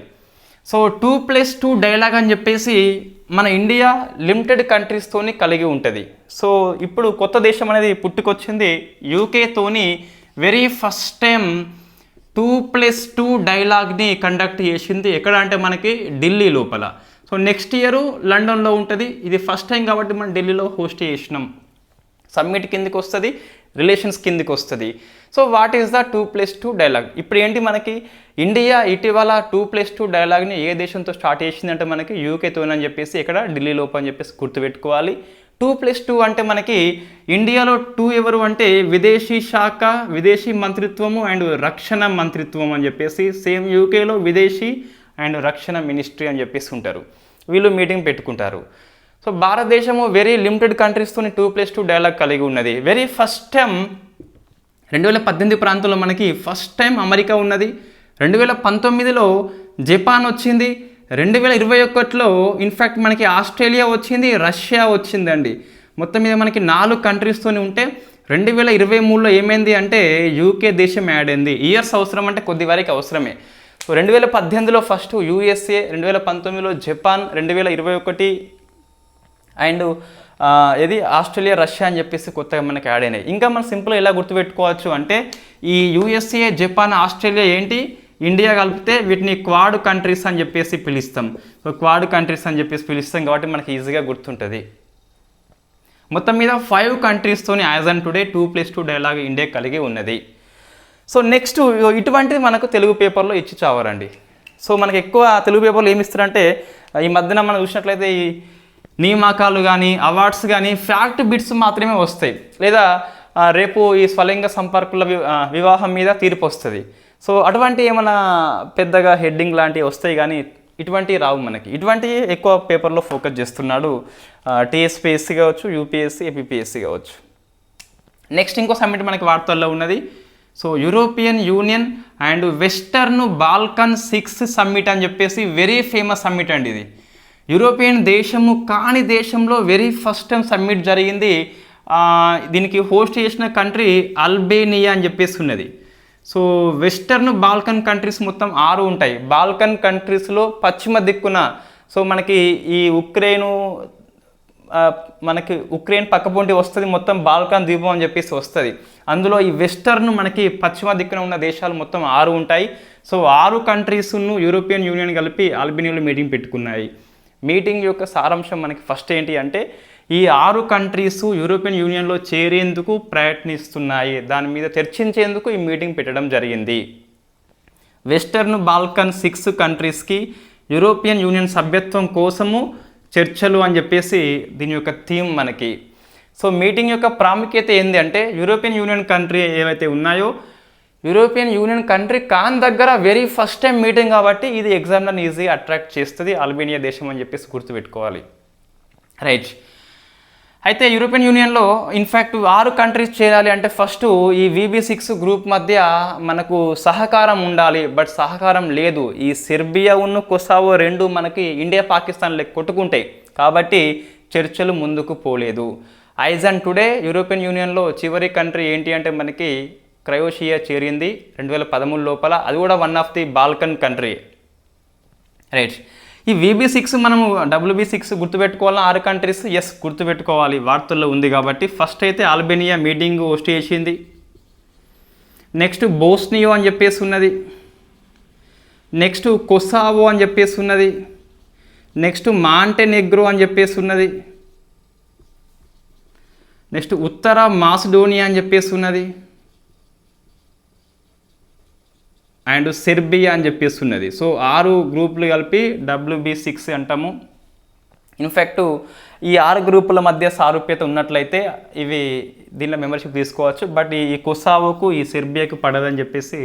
Speaker 1: సో 2+2 డైలాగ్ అని చెప్పేసి మన ఇండియా లిమిటెడ్ కంట్రీస్తోని కలిగి ఉంటుంది. సో ఇప్పుడు కొత్త దేశం అనేది పుట్టుకొచ్చింది. యూకేతోని వెరీ ఫస్ట్ టైం 2+2 డైలాగ్ని కండక్ట్ చేసింది. ఎక్కడ అంటే మనకి ఢిల్లీ లోపల. సో నెక్స్ట్ ఇయర్ లండన్లో ఉంటుంది. ఇది ఫస్ట్ టైం కాబట్టి మనం ఢిల్లీలో హోస్ట్ చేసినాం. సమ్మిట్ కిందికి వస్తుంది, రిలేషన్స్ కిందికి వస్తుంది. So what is the 2+2 dialogue? ఇప్పుడు ఏంటి మనకి ఇండియా ఇటీవల 2+2 డైలాగ్ని ఏ దేశంతో స్టార్ట్ చేసిందంటే మనకి యూకేతోనని చెప్పేసి ఇక్కడ ఢిల్లీ లోపు అని చెప్పేసి గుర్తుపెట్టుకోవాలి. 2+2 అంటే మనకి ఇండియాలో 2 ఎవరు అంటే విదేశీ శాఖ, విదేశీ మంత్రిత్వము అండ్ రక్షణ మంత్రిత్వం అని చెప్పేసి, సేమ్ యూకేలో విదేశీ అండ్ రక్షణ మినిస్ట్రీ అని చెప్పేసి ఉంటారు. వీళ్ళు మీటింగ్ పెట్టుకుంటారు. సో భారతదేశము వెరీ లిమిటెడ్ కంట్రీస్తో 2+2 డైలాగ్ కలిగి ఉన్నది. వెరీ ఫస్ట్ టైం 2018 ప్రాంతంలో మనకి ఫస్ట్ టైం అమెరికా ఉన్నది. 2019లో జపాన్ వచ్చింది. 2021లో ఇన్ఫ్యాక్ట్ మనకి ఆస్ట్రేలియా వచ్చింది, రష్యా వచ్చిందండి. మొత్తం మీద మనకి 4 కంట్రీస్తోనే ఉంటే 2023లో ఏమైంది అంటే యూకే దేశం యాడ్ అయింది. ఇయర్స్ అవసరం అంటే కొద్ది వరకు అవసరమే. సో 2018లో ఫస్ట్ యూఎస్ఏ, 2019లో జపాన్, 2021 అండ్ ఇది ఆస్ట్రేలియా, రష్యా అని చెప్పేసి కొత్తగా మనకి యాడ్ అయినాయి. ఇంకా మనం సింపుల్గా ఎలా గుర్తుపెట్టుకోవచ్చు అంటే ఈ యూఎస్ఏ, జపాన్, ఆస్ట్రేలియా ఏంటి ఇండియా కలిపితే వీటిని క్వాడ్ కంట్రీస్ అని చెప్పేసి పిలుస్తాం. సో క్వాడ్ కంట్రీస్ అని చెప్పేసి పిలుస్తాం కాబట్టి మనకి ఈజీగా గుర్తుంటుంది. మొత్తం మీద 5 కంట్రీస్తోని as and today 2+2 dialogue India కలిగి ఉన్నది. సో నెక్స్ట్ ఇటువంటిది మనకు తెలుగు పేపర్లో ఇచ్చి చావరండి. సో మనకి ఎక్కువ తెలుగు పేపర్లో ఏమి ఇస్తారంటే ఈ మధ్యన మనం చూసినట్లయితే ఈ నియామకాలు కానీ అవార్డ్స్ కానీ ఫ్యాక్ట్ బిట్స్ మాత్రమే వస్తాయి, లేదా రేపు ఈ స్వలింగ సంపర్కుల వివాహం మీద తీర్పు వస్తుంది. సో అటువంటి ఏమైనా పెద్దగా హెడ్డింగ్ లాంటివి వస్తాయి కానీ ఇటువంటివి రావు మనకి. ఇటువంటివి ఎక్కువ పేపర్లో ఫోకస్ చేస్తున్నాడు టీఎస్పీఎస్సీ కావచ్చు, యూపీఎస్సీ, ఏపీపీఎస్సీ కావచ్చు. నెక్స్ట్ ఇంకో సమ్మిట్ మనకి వార్తల్లో ఉన్నది. So European union and western Balkan 6 summit అని చెప్పేసి వెరీ ఫేమస్ సమ్మిట్ అండి. ఇది యూరోపియన్ దేశము కాని దేశంలో వెరీ ఫస్ట్ టైం సమ్మిట్ జరిగింది. దీనికి హోస్ట్ చేసిన కంట్రీ అల్బేనియా అని చెప్పేసి ఉన్నది. సో వెస్టర్న్ బాల్కన్ కంట్రీస్ మొత్తం 6 ఉంటాయి. బాల్కన్ కంట్రీస్లో పశ్చిమ దిక్కున సో మనకి ఈ ఉక్రెయిన్ పక్కపొంటి వస్తుంది, మొత్తం బాల్కన్ ద్వీపం అని చెప్పేసి వస్తుంది. అందులో ఈ వెస్టర్న్ మనకి పశ్చిమ దిక్కున ఉన్న దేశాలు మొత్తం 6 ఉంటాయి. సో 6 కంట్రీస్ను యూరోపియన్ యూనియన్ కలిపి అల్బేనియాలో మీటింగ్ పెట్టుకున్నాయి. మీటింగ్ యొక్క సారాంశం మనకి ఫస్ట్ ఏంటి అంటే ఈ 6 కంట్రీస్ యూరోపియన్ యూనియన్లో చేరేందుకు ప్రయత్నిస్తున్నాయి. దాని మీద చర్చించేందుకు ఈ మీటింగ్ పెట్టడం జరిగింది. వెస్టర్న్ బాల్కన్ 6 కంట్రీస్కి యూరోపియన్ యూనియన్ సభ్యత్వం కోసము చర్చలు అని చెప్పేసి దీని యొక్క థీమ్ మనకి. సో మీటింగ్ యొక్క ప్రాముఖ్యత ఏంటి అంటే యూరోపియన్ యూనియన్ కంట్రీ ఏవైతే ఉన్నాయో యూరోపియన్ యూనియన్ కంట్రీ కాన్ దగ్గర వెరీ ఫస్ట్ టైం మీటింగ్ కాబట్టి ఇది ఎగ్జామ్లను ఈజీగా అట్రాక్ట్ చేస్తుంది అల్బేనియా దేశం అని చెప్పేసి గుర్తుపెట్టుకోవాలి. రైట్. అయితే యూరోపియన్ యూనియన్లో ఇన్ఫ్యాక్ట్ 6 కంట్రీస్ చేరాలి అంటే ఫస్ట్ ఈ VB6 గ్రూప్ మధ్య మనకు సహకారం ఉండాలి. బట్ సహకారం లేదు. ఈ సెర్బియా ఉన్న కొసావో 2 మనకి ఇండియా పాకిస్తాన్ లెక్క కొట్టుకుంటాయి కాబట్టి చర్చలు ముందుకు పోలేదు. యాజ్ అండ్ టుడే యూరోపియన్ యూనియన్లో చివరి కంట్రీ ఏంటి అంటే మనకి క్రొయేషియా చేరింది 2013 లోపల. అది కూడా one of the Balkan country. Right. ఈ VB6 మనము WB6 గుర్తుపెట్టుకోవాలా 6 కంట్రీస్? ఎస్, గుర్తుపెట్టుకోవాలి, వార్తల్లో ఉంది కాబట్టి. ఫస్ట్ అయితే అల్బేనియా మీటింగ్ హోస్ట్ చేసింది. నెక్స్ట్ బోస్నియో అని చెప్పేసి ఉన్నది. నెక్స్ట్ కొసావో అని చెప్పేసి ఉన్నది. నెక్స్ట్ మాంటెనెగ్రో అని చెప్పేసి ఉన్నది. నెక్స్ట్ ఉత్తర మాసిడోనియా అని చెప్పేసి ఉన్నది. అండ్ సెర్బియా అని చెప్పేసి ఉన్నది. సో 6 గ్రూపులు కలిపి WB6 అంటాము. ఇన్ఫ్యాక్ట్ ఈ 6 గ్రూపుల మధ్య సారూప్యత ఉన్నట్లయితే ఇవి దీనిలో మెంబర్షిప్ తీసుకోవచ్చు. బట్ ఈ కొసావోకు ఈ సెర్బియాకు పడదని చెప్పేసి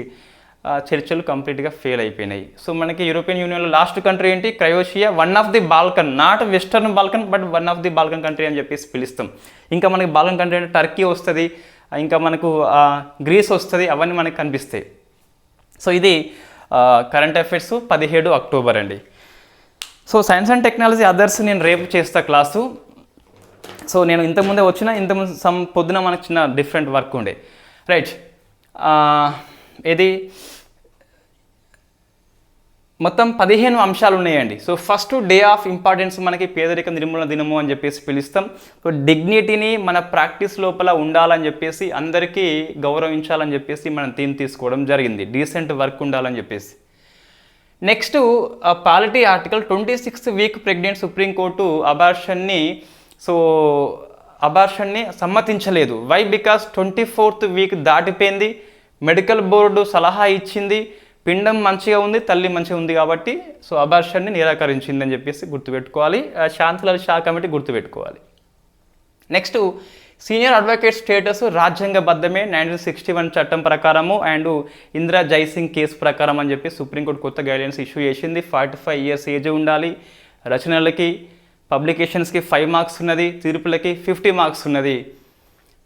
Speaker 1: చర్చలు కంప్లీట్గా ఫెయిల్ అయిపోయినాయి. సో మనకి యూరోపియన్ యూనియన్లో లాస్ట్ కంట్రీ ఏంటి? Croatia, one of the Balkan, not western Balkan but one of the Balkan country అని చెప్పేసి పిలుస్తాం. ఇంకా మనకి బాల్కన్ కంట్రీ అంటే టర్కీ వస్తుంది, ఇంకా మనకు గ్రీస్ వస్తుంది, అవన్నీ మనకు కనిపిస్తాయి. సో ఇది కరెంట్ అఫైర్స్ 17 అక్టోబర్ అండి. So science and technology others నేను రేపు చేస్తా క్లాసు. సో నేను ఇంతకుముందే ఇంతకుముందు పొద్దున మనకు చిన్న డిఫరెంట్ వర్క్ ఉండే, రైట్. ఇది మొత్తం 15 అంశాలు ఉన్నాయండి. So first day of importance మనకి పేదరిక నిర్మూలన దినము అని చెప్పేసి పిలుస్తాం. సో డిగ్నిటీని మన ప్రాక్టీస్ లోపల ఉండాలని చెప్పేసి, అందరికీ గౌరవించాలని చెప్పేసి మనం థీమ్ తీసుకోవడం జరిగింది, డీసెంట్ వర్క్ ఉండాలని చెప్పేసి. Next polity article 26th week pregnant supreme court అబార్షన్ని సమ్మతించలేదు. వై? బికాస్ 24th వీక్ దాటిపోయింది, మెడికల్ బోర్డు సలహా ఇచ్చింది, పిండం మంచిగా ఉంది, తల్లి మంచిగా ఉంది కాబట్టి సో అబార్షన్ని నిరాకరించింది అని చెప్పేసి గుర్తుపెట్టుకోవాలి. శాంతిలాల్ షా కమిటీ గుర్తుపెట్టుకోవాలి. నెక్స్ట్ సీనియర్ అడ్వకేట్ స్టేటస్ రాజ్యాంగబద్ధమే 1961 చట్టం ప్రకారము అండ్ ఇందిరా జైసింగ్ కేసు ప్రకారం అని చెప్పి సుప్రీంకోర్టు కొత్త గైడ్లైన్స్ ఇష్యూ చేసింది. 45 years ఏజ్ ఉండాలి, రచనలకి పబ్లికేషన్స్కి 5 మార్క్స్ ఉన్నది, తీర్పులకి 50 మార్క్స్ ఉన్నది,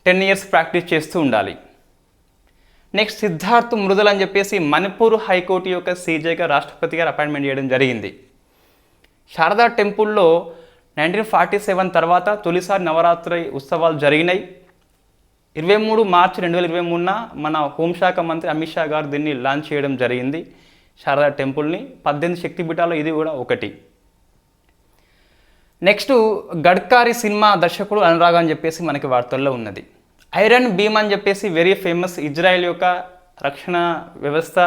Speaker 1: 10 years ప్రాక్టీస్ చేస్తూ ఉండాలి. నెక్స్ట్ సిద్ధార్థ్ మృదుల్ అని చెప్పేసి మణిపూర్ హైకోర్టు యొక్క సీజేగా రాష్ట్రపతి గారు అపాయింట్మెంట్ చేయడం జరిగింది. శారదా టెంపుల్లో 1947 తర్వాత తొలిసారి నవరాత్రి ఉత్సవాలు జరిగినాయి. 23 మార్చి 2023న మన హోంశాఖ మంత్రి అమిత్ షా గారు దీన్ని లాంచ్ చేయడం జరిగింది, శారదా టెంపుల్ని. 18 శక్తిపీఠాల్లో ఇది కూడా ఒకటి. నెక్స్ట్ గడ్కారీ సినిమా దర్శకుడు అనురాగ్ అని చెప్పేసి మనకి వార్తల్లో ఉన్నది. ఐరన్ బీమ్ అని చెప్పేసి వెరీ ఫేమస్, ఇజ్రాయెల్ యొక్క రక్షణ వ్యవస్థ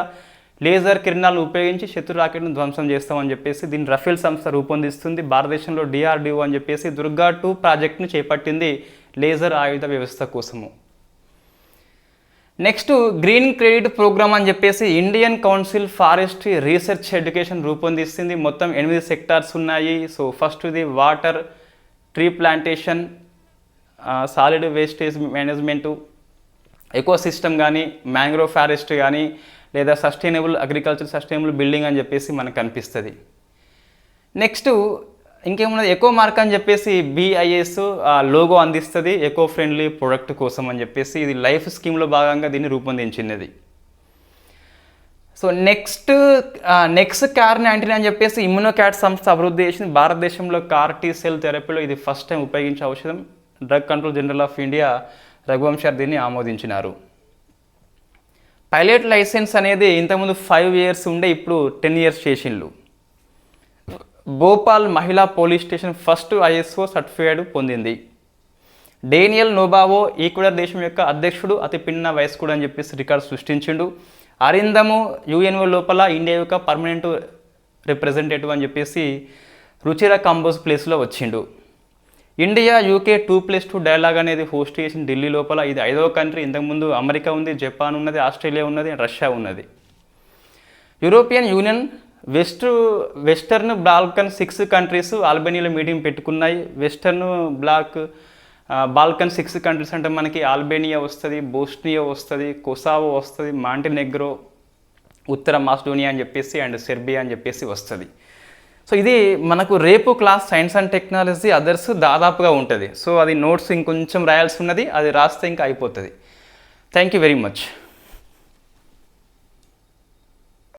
Speaker 1: లేజర్ కిరణాలను ఉపయోగించి శత్రు రాకెట్ను ధ్వంసం చేస్తామని చెప్పేసి దీన్ని రఫేల్ సంస్థ రూపొందిస్తుంది. భారతదేశంలో DRDO అని చెప్పేసి దుర్గా 2 ప్రాజెక్ట్ను చేపట్టింది లేజర్ ఆయుధ వ్యవస్థ కోసము. నెక్స్ట్ గ్రీన్ క్రెడిట్ ప్రోగ్రామ్ అని చెప్పేసి Indian council forestry research education రూపొందిస్తుంది. మొత్తం 8 సెక్టార్స్ ఉన్నాయి. సో ఫస్ట్ ఇది water, tree plantation, solid wastage management, eco system కానీ, మ్యాంగ్రోవ్ ఫారెస్ట్ కానీ, లేదా సస్టైనబుల్ అగ్రికల్చర్, సస్టైనబుల్ బిల్డింగ్ అని చెప్పేసి మనకు కనిపిస్తుంది. నెక్స్ట్ ఇంకేమున్నది, ఎకో మార్క్ అని చెప్పేసి BIS లోగో అందిస్తుంది ఎకో ఫ్రెండ్లీ ప్రొడక్ట్ కోసం అని చెప్పేసి. ఇది లైఫ్ స్కీమ్లో భాగంగా దీన్ని రూపొందించినది. సో నెక్స్ట్ CAR-19 అని చెప్పేసి ఇమ్యునోక్యాట్ సంస్థ అభివృద్ధి చేసింది. భారతదేశంలో CAR-T సెల్ థెరపీలో ఇది ఫస్ట్ టైం ఉపయోగించే ఔషధం. Drug control general of India Raghuvanshi దీన్ని ఆమోదించినారు. పైలట్ లైసెన్స్ అనేది ఇంతకుముందు 5 years ఉండే, ఇప్పుడు 10 years చేసిండ్రు. భోపాల్ మహిళా police station first ISO certified పొందింది. డేనియల్ నోబావో ఈక్వెడార్ దేశం యొక్క అధ్యక్షుడు, అతి పిన్న వయస్కుడు అని చెప్పేసి రికార్డు సృష్టించిండు. అరిందము UNO లోపల ఇండియా యొక్క పర్మనెంట్ రిప్రజెంటేటివ్ అని చెప్పేసి రుచిరా కంబోజ్ ప్లేస్లో వచ్చిండు. ఇండియా UK 2+2 డైలాగ్ అనేది హోస్ట్ చేసిన ఢిల్లీ లోపల. ఇది 5వ కంట్రీ. ఇంతకుముందు అమెరికా ఉంది, జపాన్ ఉన్నది, ఆస్ట్రేలియా ఉన్నది, రష్యా ఉన్నది. European Union Western Balkan 6 countries ఆల్బేనియాలో మీటింగ్ పెట్టుకున్నాయి. వెస్టర్న్ బాల్కన్ 6 కంట్రీస్ అంటే మనకి ఆల్బేనియా వస్తుంది, బోస్నియా వస్తుంది, కొసావో వస్తుంది, మాంటినెగ్రో, ఉత్తర మాసిడోనియా అని చెప్పేసి అండ్ సెర్బియా అని చెప్పేసి వస్తుంది. సో ఇది మనకు రేపు class science and technology others దాదాపుగా ఉంటుంది. సో అది నోట్స్ ఇంకొంచెం రాయాల్సి ఉన్నది, అది రాస్తే ఇంకా అయిపోతుంది. Thank you very much.